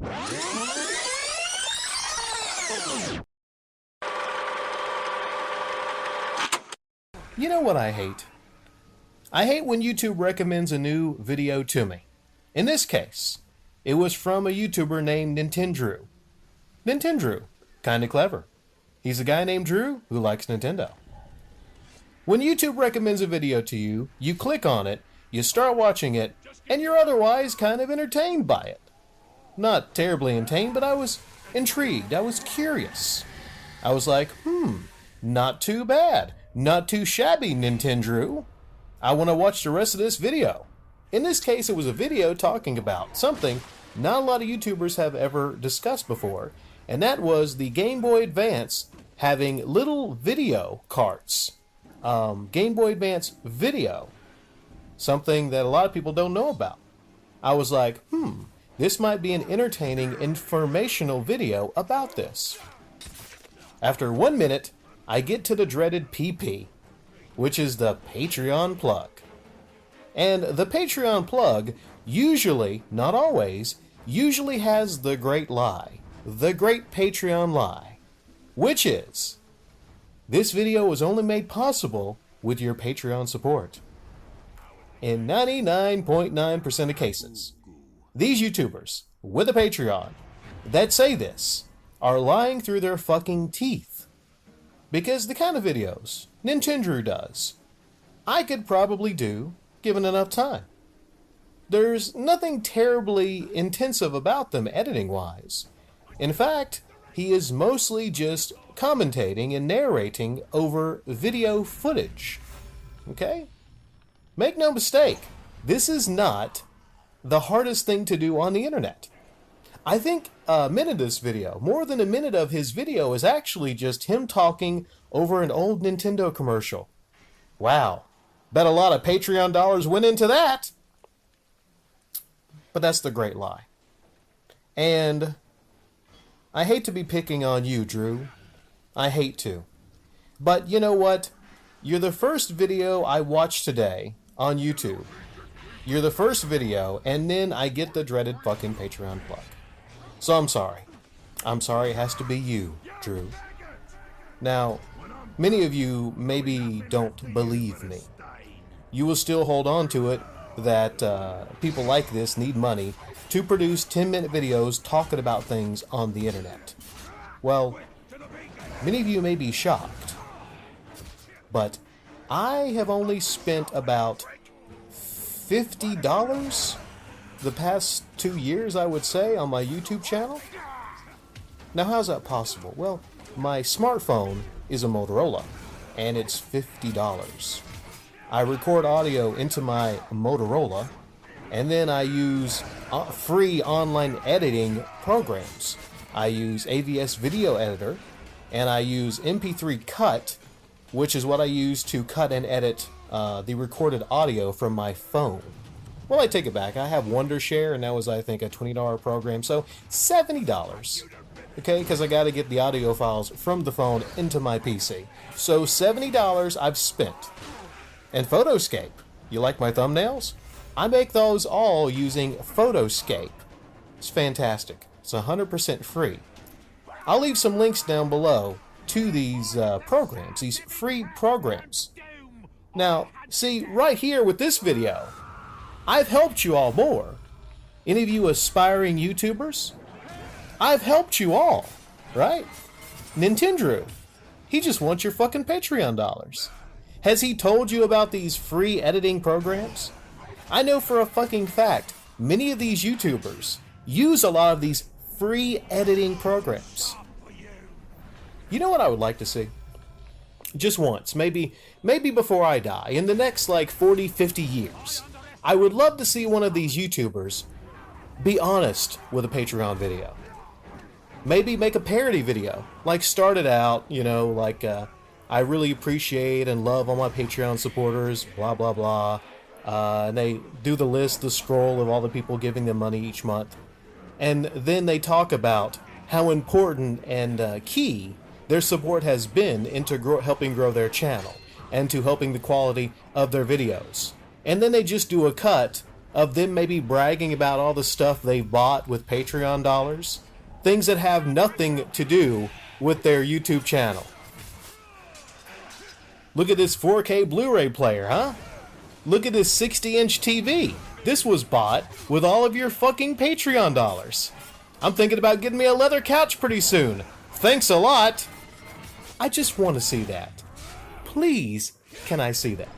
You know what I hate? I hate when YouTube recommends a new video to me. In this case, it was from a YouTuber named Nintendrew. Nintendrew, kinda clever. He's a guy named Drew who likes Nintendo. When YouTube recommends a video to you, you click on it, you start watching it, and you're otherwise kind of entertained by it. Not terribly entertained, but I was intrigued, I was curious. I was like, not too bad, not too shabby, Nintendrew. I want to watch the rest of this video. In this case, it was a video talking about something not a lot of YouTubers have ever discussed before, and that was the Game Boy Advance having little video carts. Game Boy Advance Video. Something that a lot of people don't know about. I was like, this might be an entertaining, informational video about this. After 1 minute, I get to the dreaded PP, which is the Patreon plug. And the Patreon plug usually, not always, usually has the great lie. The great Patreon lie. Which is, this video was only made possible with your Patreon support. In 99.9% of cases, these YouTubers with a Patreon that say this are lying through their fucking teeth. Because the kind of videos Nintendrew does, I could probably do given enough time. There's nothing terribly intensive about them editing-wise. In fact, he is mostly just commentating and narrating over video footage. Okay? Make no mistake, this is not the hardest thing to do on the internet. I think a minute of this video, more than a minute of his video, is actually just him talking over an old Nintendo commercial. Wow. Bet a lot of Patreon dollars went into that. But that's the great lie. And I hate to be picking on you, Drew. I hate to. But you know what? You're the first video I watched today on YouTube. You're the first video, and then I get the dreaded fucking Patreon plug. So I'm sorry. I'm sorry it has to be you, Drew. Now, many of you maybe don't believe me. You will still hold on to it that people like this need money to produce 10-minute videos talking about things on the internet. Well, many of you may be shocked, but I have only spent about $50 the past 2 years, I would say, on my YouTube channel. Now, how's that possible? Well, my smartphone is a Motorola, and it's $50. I record audio into my Motorola, and then I use free online editing programs. I use AVS Video Editor, and I use MP3 Cut, which is what I use to cut and edit the recorded audio from my phone. Well, I take it back. I have Wondershare, and that was, I think, a $20 program, so $70. Okay, because I got to get the audio files from the phone into my PC. So $70 I've spent. And Photoscape. You like my thumbnails? I make those all using Photoscape. It's fantastic. It's 100% free. I'll leave some links down below to these programs, these free programs. Now, see, right here with this video, I've helped you all more. Any of you aspiring YouTubers? I've helped you all, right? Nintendrew, he just wants your fucking Patreon dollars. Has he told you about these free editing programs? I know for a fucking fact, many of these YouTubers use a lot of these free editing programs. You know what I would like to see? Just once, maybe before I die, in the next like 40, 50 years, I would love to see one of these YouTubers be honest with a Patreon video. Maybe make a parody video, like start it out, you know, like I really appreciate and love all my Patreon supporters, blah blah blah, and they do the list, the scroll of all the people giving them money each month, and then they talk about how important and key their support has been into helping grow their channel and to helping the quality of their videos. And then they just do a cut of them maybe bragging about all the stuff they've bought with Patreon dollars. Things that have nothing to do with their YouTube channel. Look at this 4K Blu-ray player, huh? Look at this 60-inch TV. This was bought with all of your fucking Patreon dollars. I'm thinking about getting me a leather couch pretty soon. Thanks a lot. I just want to see that. Please, can I see that?